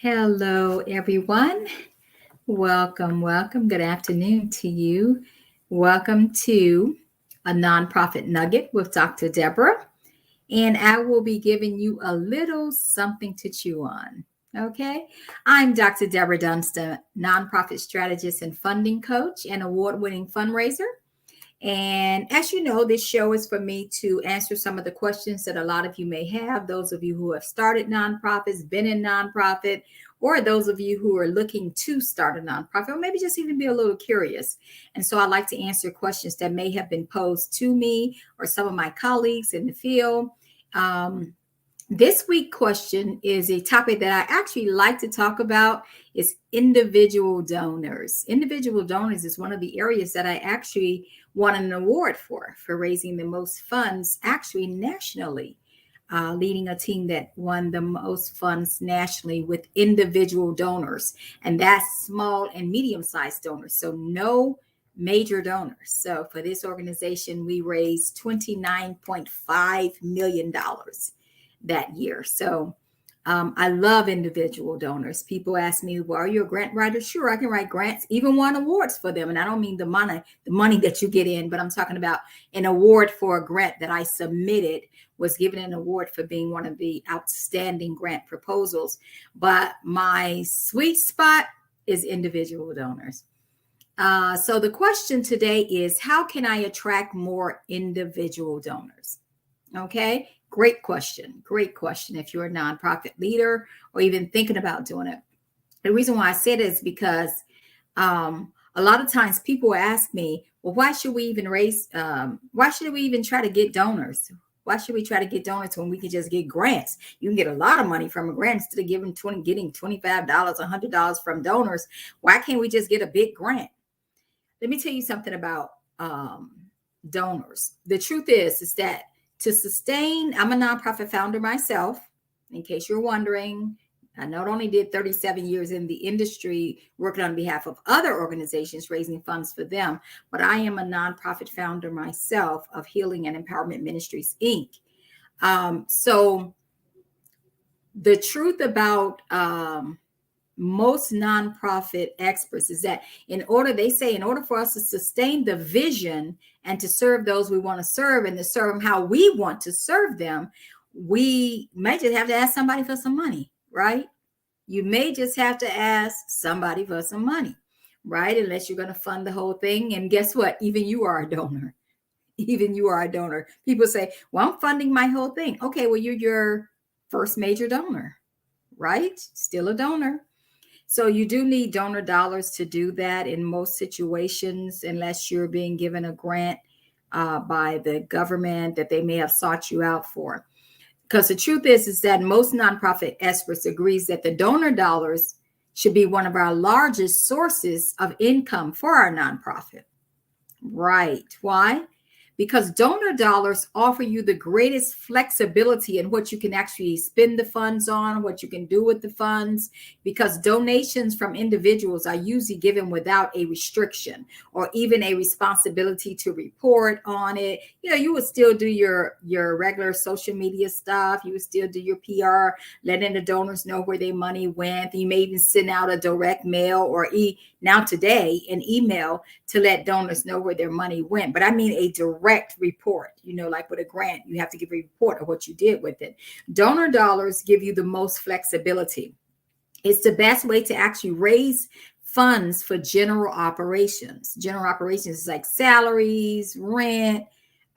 Hello, everyone. Welcome. Good afternoon to you. Welcome to a nonprofit nugget with DrDebra. And I will be giving you a little something to chew on. Okay. I'm DrDebra Dunston, nonprofit strategist and funding coach and award winning fundraiser. And as you know, this show is for me to answer some of the questions that a lot of you may have. Those of you who have started nonprofits, been in nonprofit, or those of you who are looking to start a nonprofit, or maybe just even be a little curious. And so I like to answer questions that may have been posed to me or some of my colleagues in the field. This week question is a topic that I actually like to talk about is individual donors. Individual donors is one of the areas that I actually won an award for raising the most funds actually nationally, leading a team that won the most funds nationally with individual donors. And that's small and medium-sized donors. So no major donors. So for this organization, we raised $29.5 million that year. So I love individual donors. People ask me, well, are you a grant writer? Sure, I can write grants, even won awards for them. And I don't mean the money that you get in, but I'm talking about an award for a grant that I submitted, was given an award for being one of the outstanding grant proposals. But my sweet spot is individual donors. So the question today is, how can I attract more individual donors? Okay. Great question. If you're a nonprofit leader or even thinking about doing it. The reason why I say this is because a lot of times people ask me, well, why should we even try to get donors? Why should we try to get donors when we can just get grants? You can get a lot of money from a grant instead of getting $25, $100 from donors. Why can't we just get a big grant? Let me tell you something about donors. The truth is that to sustain, I'm a nonprofit founder myself, in case you're wondering. I not only did 37 years in the industry working on behalf of other organizations, raising funds for them, but I am a nonprofit founder myself of Healing and Empowerment Ministries, Inc. So the truth about most nonprofit experts is that in order for us to sustain the vision and to serve those we want to serve and to serve them how we want to serve them, we may just have to ask somebody for some money, right? You may just have to ask somebody for some money, right? Unless you're going to fund the whole thing. And guess what? Even you are a donor. People say, well, I'm funding my whole thing. Okay, well, you're your first major donor, right? Still a donor. So you do need donor dollars to do that in most situations, unless you're being given a grant by the government that they may have sought you out for. Because the truth is that most nonprofit experts agrees that the donor dollars should be one of our largest sources of income for our nonprofit. Right. Why? Because donor dollars offer you the greatest flexibility in what you can actually spend the funds on, what you can do with the funds, because donations from individuals are usually given without a restriction or even a responsibility to report on it. You know, you would still do your regular social media stuff. You would still do your PR, letting the donors know where their money went. You may even send out a direct mail or now today an email to let donors know where their money went. But I mean a direct report, like with a grant, you have to give a report of what you did with it. Donor dollars give you the most flexibility. It's the best way to actually raise funds for general operations. General operations is like salaries, rent,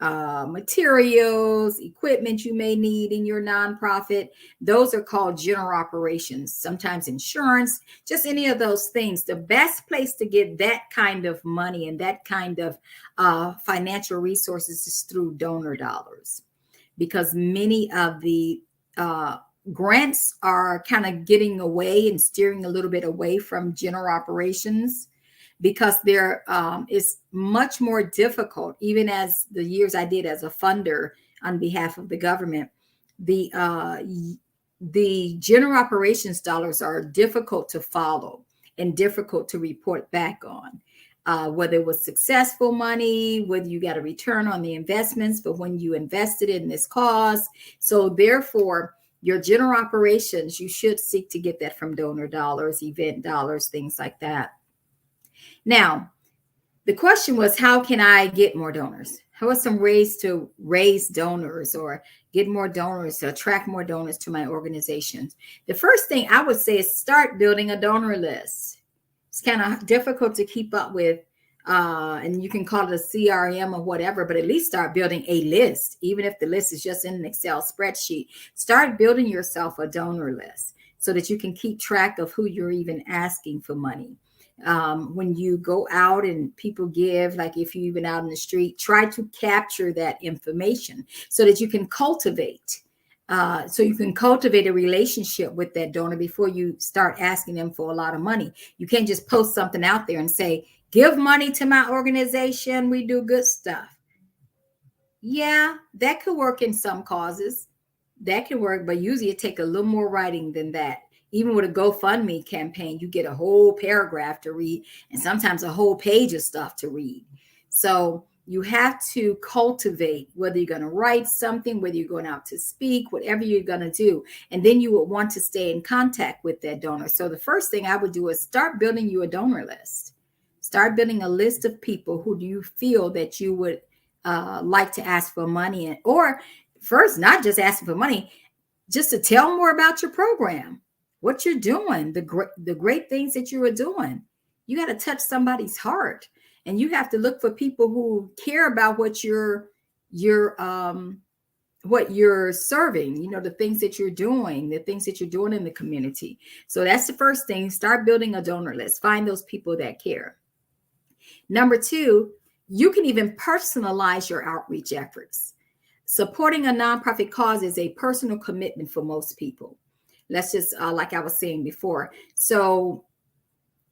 materials, equipment you may need in your nonprofit. Those are called general operations. Sometimes insurance, just any of those things. The best place to get that kind of money and that kind of financial resources is through donor dollars, because many of the grants are kind of getting away and steering a little bit away from general operations, because there is much more difficult, even as the years I did as a funder on behalf of the government, the general operations dollars are difficult to follow and difficult to report back on. Whether it was successful money, whether you got a return on the investments, but when you invested in this cause. So therefore, Your general operations, you should seek to get that from donor dollars, event dollars, things like that. Now, the question was, how can I get more donors? How are some ways to raise donors or get more donors, to attract more donors to my organizations? The first thing I would say is start building a donor list. It's kind of difficult to keep up with, and you can call it a CRM or whatever, but at least start building a list. Even if the list is just in an Excel spreadsheet, start building yourself a donor list so that you can keep track of who you're even asking for money. When you go out and people give, like if you're even out in the street, try to capture that information so that you can cultivate. A relationship with that donor before you start asking them for a lot of money. You can't just post something out there and say, give money to my organization. We do good stuff. Yeah, that could work in some causes. That can work, but usually it takes a little more writing than that. Even with a GoFundMe campaign, you get a whole paragraph to read and sometimes a whole page of stuff to read. So you have to cultivate whether you're going to write something, whether you're going out to speak, whatever you're going to do. And then you would want to stay in contact with that donor. So the first thing I would do is start building you a donor list. Start building a list of people who do you feel that you would like to ask for money. Or first, not just asking for money, just to tell more about your program. What you're doing, the great things that you are doing. You got to touch somebody's heart, and you have to look for people who care about what you're serving. You know, the things that you're doing, in the community. So that's the first thing. Start building a donor list. Find those people that care. Number two, you can even personalize your outreach efforts. Supporting a nonprofit cause is a personal commitment for most people. Let's just, like I was saying before. So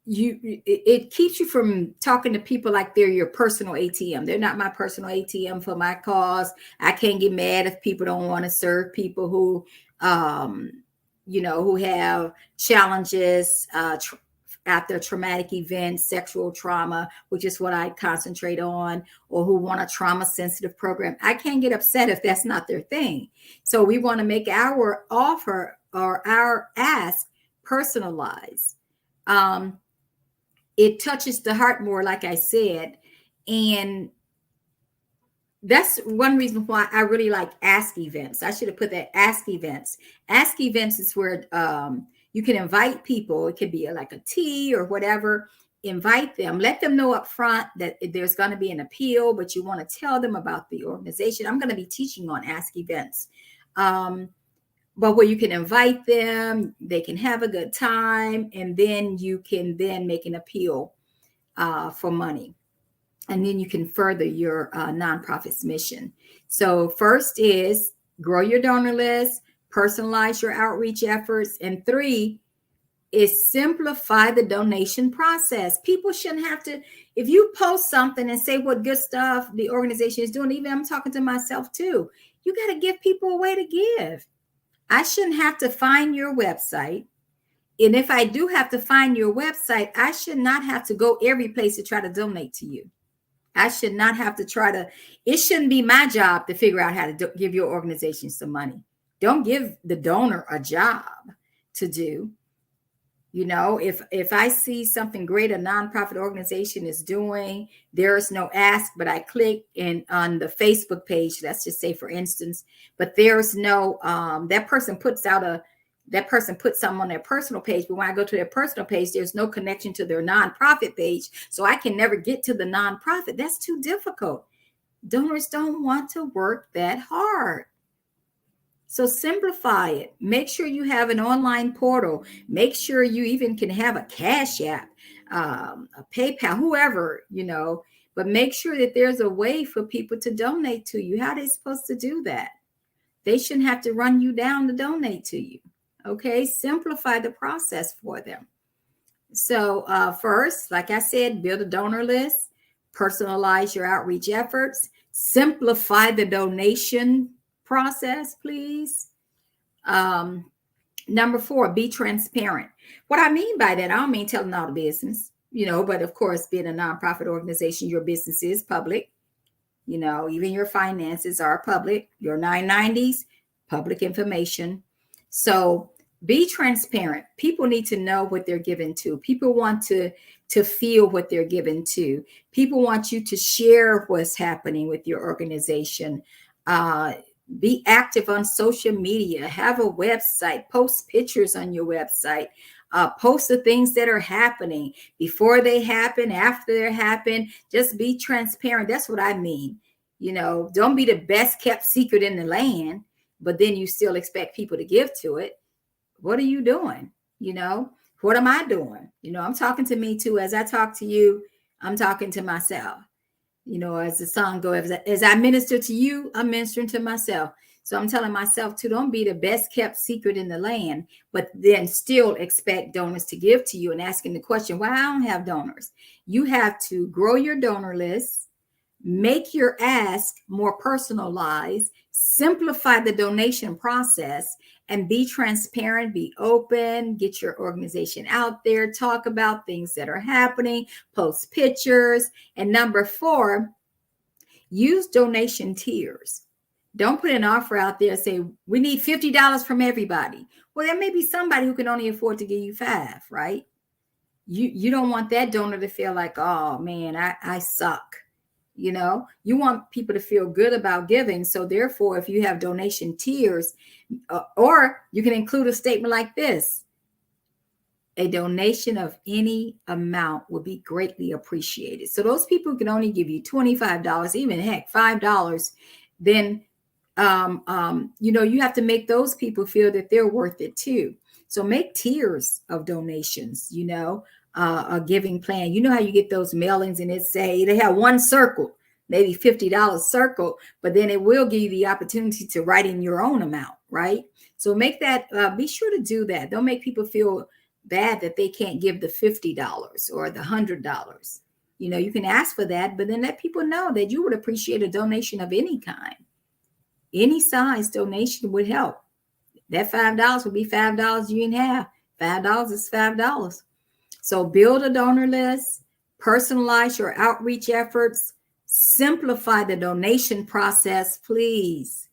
it keeps you from talking to people like they're your personal ATM. They're not my personal ATM for my cause. I can't get mad if people don't want to serve people who, who have challenges after traumatic events, sexual trauma, which is what I concentrate on, or who want a trauma-sensitive program. I can't get upset if that's not their thing. So we want to make our offer or our ask personalized. It touches the heart more, like I said, and that's one reason why I really like ask events. I should have put that ask events. Ask events is where you can invite people. It could be like a tea or whatever. Invite them, let them know up front that there's going to be an appeal, but you want to tell them about the organization. I'm going to be teaching on ask events. But where you can invite them, they can have a good time, and then you can then make an appeal for money. And then you can further your nonprofit's mission. So first is grow your donor list, personalize your outreach efforts, and 3 is simplify the donation process. People shouldn't have to, if you post something and say what good stuff the organization is doing, even I'm talking to myself too, you got to give people a way to give. I shouldn't have to find your website. And if I do have to find your website, I should not have to go every place to try to donate to you. I should not have to it shouldn't be my job to figure out how to give your organization some money. Don't give the donor a job to do. You know, if I see something great a nonprofit organization is doing, there is no ask, but I click on the Facebook page, let's just say for instance, but there's no, that person puts something on their personal page, but when I go to their personal page, there's no connection to their nonprofit page. So I can never get to the nonprofit. That's too difficult. Donors don't want to work that hard. So simplify it. Make sure you have an online portal. Make sure you even can have a Cash App, a PayPal, whoever, but make sure that there's a way for people to donate to you. How are they supposed to do that? They shouldn't have to run you down to donate to you. Okay, simplify the process for them. So first, like I said, build a donor list, personalize your outreach efforts, simplify the donation process, please. Number 4, be transparent. What I mean by that, I don't mean telling all the business, but of course, being a nonprofit organization, your business is public. Even your finances are public. Your 990s, public information. So be transparent. People need to know what they're given to. People want to feel what they're given to. People want you to share what's happening with your organization. Be active on social media. Have a website. Post pictures on your website. Post the things that are happening before they happen, after they happen. Just be transparent. That's what I mean. Don't be the best kept secret in the land, but then you still expect people to give to it. What are you doing? What am I doing? I'm talking to me too. As I talk to you, I'm talking to myself. As the song goes, as I minister to you, I'm ministering to myself. So I'm telling myself to don't be the best kept secret in the land, but then still expect donors to give to you and asking the question, why I don't have donors. You have to grow your donor list, make your ask more personalized, simplify the donation process, and be transparent, be open, get your organization out there, talk about things that are happening, post pictures. And number 4, use donation tiers. Don't put an offer out there and say, we need $50 from everybody. Well, there may be somebody who can only afford to give you 5, right? You don't want that donor to feel like, oh man, I suck. You want people to feel good about giving. So therefore, if you have donation tiers, or you can include a statement like this: a donation of any amount will be greatly appreciated. So those people who can only give you $25, even heck, $5, then you have to make those people feel that they're worth it too. So make tiers of donations, a giving plan. You know how you get those mailings and it say they have one circle, maybe $50 circle, but then it will give you the opportunity to write in your own amount, right? So make that, be sure to do that. Don't make people feel bad that they can't give the $50 or the $100. You can ask for that, but then let people know that you would appreciate a donation of any kind. Any size donation would help. That $5 would be $5 you didn't have. $5 is $5. So build a donor list, personalize your outreach efforts, simplify the donation process, please.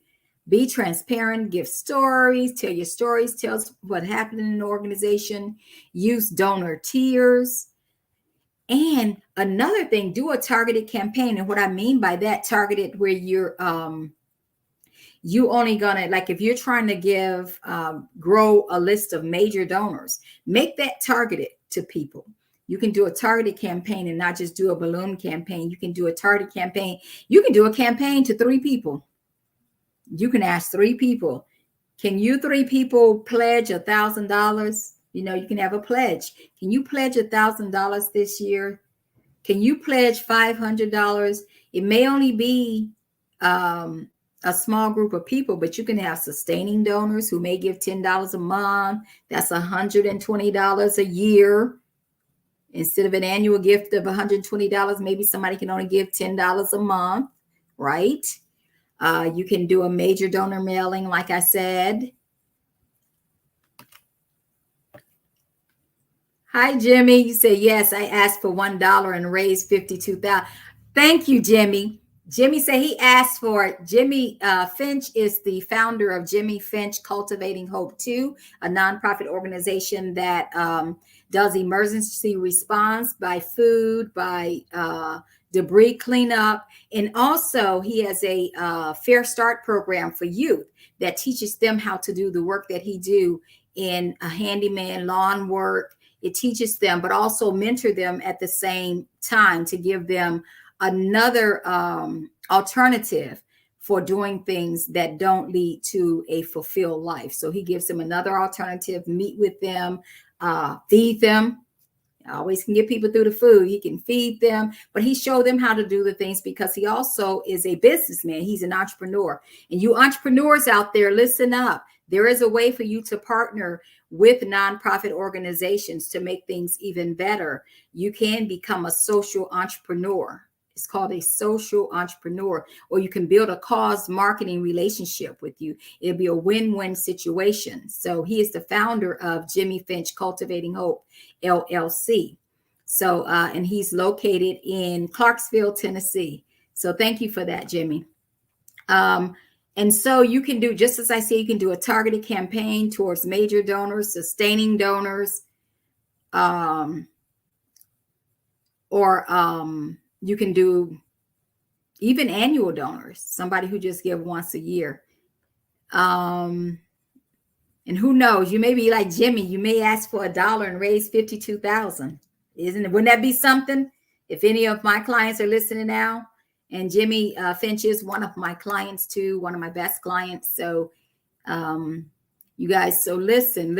Be transparent, give stories, tell your stories, tell us what happened in an organization, use donor tiers. And another thing, do a targeted campaign. And what I mean by that, targeted where you're you only gonna, like if you're trying to grow a list of major donors, make that targeted to people. You can do a targeted campaign and not just do a balloon campaign. You can do a targeted campaign. You can do a campaign to 3 people. You can ask 3 people, can you 3 people pledge $1,000? You can have a pledge. Can you pledge $1,000 this year? Can you pledge $500? It may only be a small group of people, but you can have sustaining donors who may give $10 a month. That's $120 a year. Instead of an annual gift of $120, maybe somebody can only give $10 a month, right? You can do a major donor mailing, like I said. Hi, Jimmy. You say, yes, I asked for $1 and raised $52,000. Thank you, Jimmy. Jimmy said he asked for it. Jimmy Finch is the founder of Jimmy Finch Cultivating Hope 2, a nonprofit organization that does emergency response by food, by debris cleanup. And also he has a Fair Start program for youth that teaches them how to do the work that he do in a handyman, lawn work. It teaches them, but also mentor them at the same time to give them another alternative for doing things that don't lead to a fulfilled life. So he gives them another alternative, meet with them, feed them. I always can get people through the food. He can feed them, but he showed them how to do the things because he also is a businessman. He's an entrepreneur. And you entrepreneurs out there, listen up. There is a way for you to partner with nonprofit organizations to make things even better. You can become a social entrepreneur. It's called a social entrepreneur, or you can build a cause marketing relationship with you. It'll be a win-win situation. So he is the founder of Jimmy Finch Cultivating Hope, LLC. So, and he's located in Clarksville, Tennessee. So thank you for that, Jimmy. And so you can do, just as I say, you can do a targeted campaign towards major donors, sustaining donors, or you can do even annual donors, somebody who just give once a year. And who knows, you may be like Jimmy, you may ask for $1 and raise 52,000. Wouldn't that be something? If any of my clients are listening now, and Jimmy Finch is one of my clients too, one of my best clients. So you guys, so listen,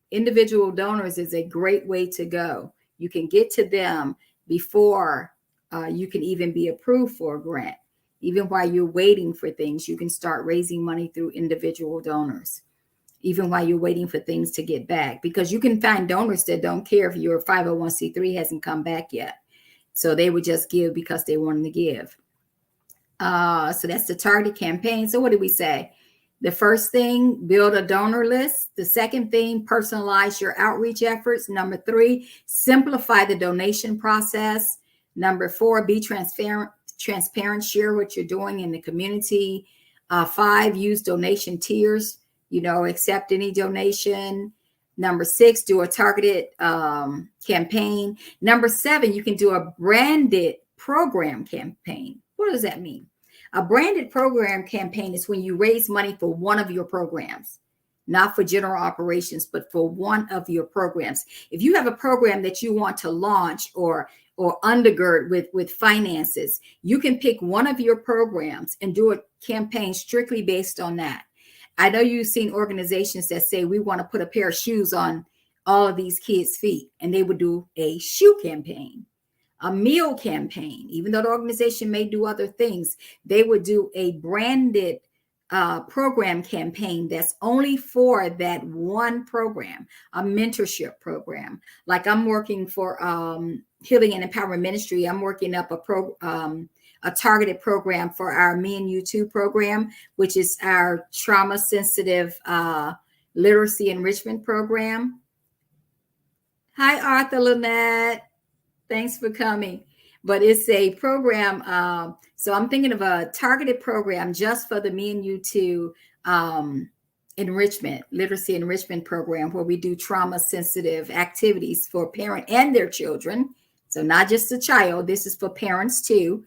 individual donors is a great way to go. You can get to them before you can even be approved for a grant. Even while you're waiting for things, you can start raising money through individual donors, even while you're waiting for things to get back, because you can find donors that don't care if your 501c3 hasn't come back yet. So they would just give because they wanted to give. So that's the targeted campaign. So what did we say? The first thing, build a donor list. The second thing, personalize your outreach efforts. Number 3, simplify the donation process. Number 4, be transparent, share what you're doing in the community. 5, use donation tiers, accept any donation. Number 6, do a targeted campaign. Number 7, you can do a branded program campaign. What does that mean? A branded program campaign is when you raise money for one of your programs, not for general operations, but for one of your programs. If you have a program that you want to launch or undergird with finances, you can pick one of your programs and do a campaign strictly based on that. I know you've seen organizations that say, we want to put a pair of shoes on all of these kids' feet, and they would do a shoe campaign, a meal campaign. Even though the organization may do other things, they would do a branded program campaign that's only for that one program, a mentorship program. Like I'm working for Healing and Empowerment Ministry. I'm working up a targeted program for our Me and You Too program, which is our trauma sensitive literacy enrichment program. Hi, Arthur Lynette. Thanks for coming. But it's a program. So I'm thinking of a targeted program just for the Me and You Too literacy enrichment program, where we do trauma sensitive activities for parent and their children. So not just the child, this is for parents too,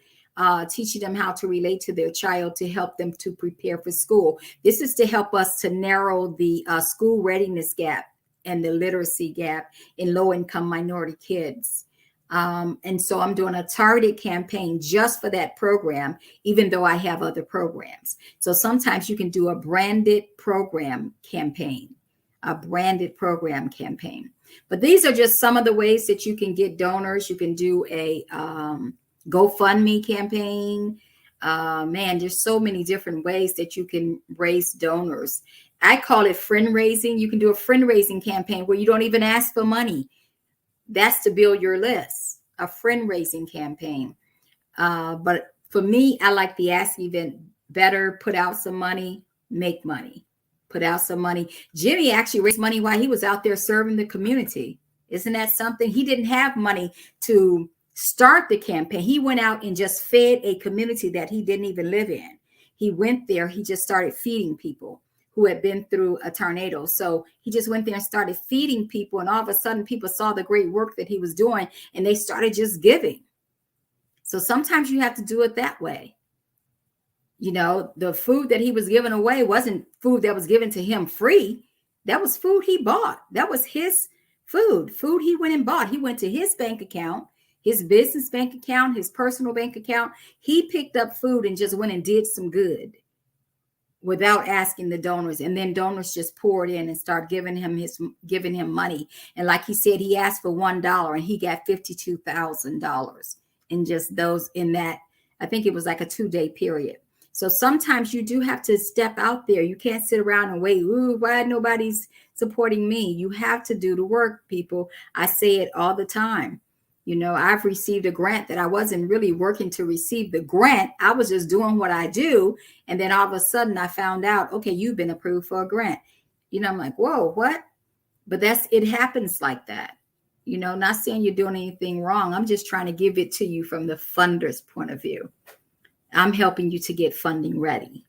teaching them how to relate to their child to help them to prepare for school. This is to help us to narrow the school readiness gap and the literacy gap in low-income minority kids. And so I'm doing a targeted campaign just for that program, even though I have other programs. So sometimes you can do a branded program campaign, But these are just some of the ways that you can get donors. You can do a GoFundMe campaign. Man, there's so many different ways that you can raise donors. I call it friend raising. You can do a friend raising campaign where you don't even ask for money. That's to build your list, a friend raising campaign. But for me, I like the ask event better. Put out some money, make money, put out some money. Jimmy actually raised money while he was out there serving the community. Isn't that something? He didn't have money to start the campaign. He went out and just fed a community that he didn't even live in. He went there. He just started feeding people who had been through a tornado. So he just went there and started feeding people. And all of a sudden, people saw the great work that he was doing, and they started just giving. So sometimes you have to do it that way. The food that he was giving away wasn't food that was given to him free. That was food he bought. That was his food he went and bought. He went to his bank account, his business bank account, his personal bank account. He picked up food and just went and did some good without asking the donors. And then donors just poured in and started giving him money. And like he said, he asked for $1 and he got $52,000 in just those, in that, I think it was like a 2-day period. So sometimes you do have to step out there. You can't sit around and wait. Ooh, why nobody's supporting me? You have to do the work, people. I say it all the time. I've received a grant that I wasn't really working to receive the grant. I was just doing what I do. And then all of a sudden I found out, okay, you've been approved for a grant. I'm like, whoa, what? But it happens like that. Not saying you're doing anything wrong. I'm just trying to give it to you from the funder's point of view. I'm helping you to get funding ready.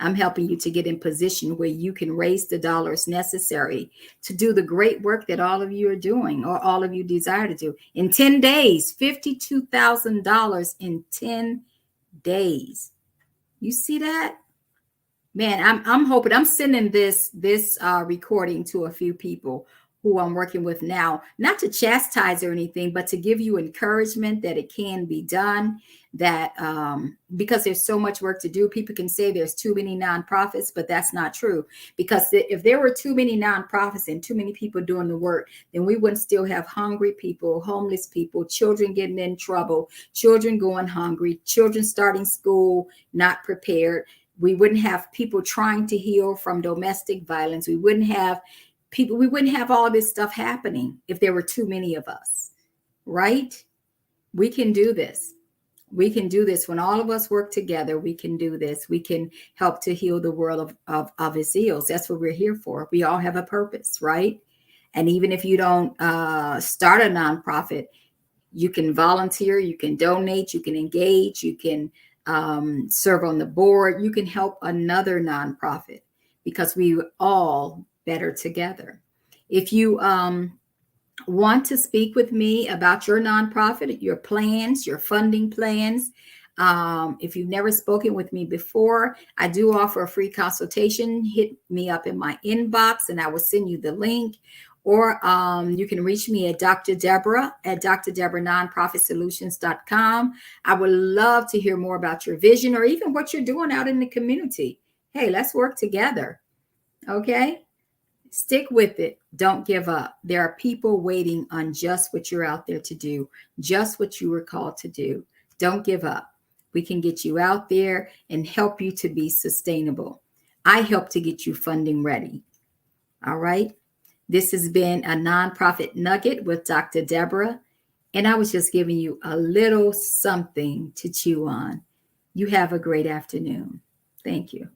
I'm helping you to get in position where you can raise the dollars necessary to do the great work that all of you are doing or all of you desire to do. In 10 days, $52,000 in 10 days. You see that? Man, I'm hoping I'm sending this recording to a few people who I'm working with now, not to chastise or anything, but to give you encouragement that it can be done. That because there's so much work to do, people can say there's too many nonprofits, but that's not true. Because if there were too many nonprofits and too many people doing the work, then we wouldn't still have hungry people, homeless people, children getting in trouble, children going hungry, children starting school not prepared. We wouldn't have people trying to heal from domestic violence. We wouldn't have all this stuff happening if there were too many of us, right? We can do this. We can do this. When all of us work together, we can do this. We can help to heal the world of its ills. That's what we're here for. We all have a purpose, right? And even if you don't start a nonprofit, you can volunteer, you can donate, you can engage, you can serve on the board, you can help another nonprofit because we all better together. If you want to speak with me about your nonprofit, your plans, your funding plans, if you've never spoken with me before, I do offer a free consultation. Hit me up in my inbox and I will send you the link. Or you can reach me at DrDebra at DrDebraNonprofitSolutions.com. I would love to hear more about your vision or even what you're doing out in the community. Hey, let's work together. Okay? Stick with it. Don't give up. There are people waiting on just what you're out there to do, just what you were called to do. Don't give up. We can get you out there and help you to be sustainable. I help to get you funding ready. All right? This has been a Nonprofit Nugget with DrDebra, and I was just giving you a little something to chew on. You have a great afternoon. Thank you.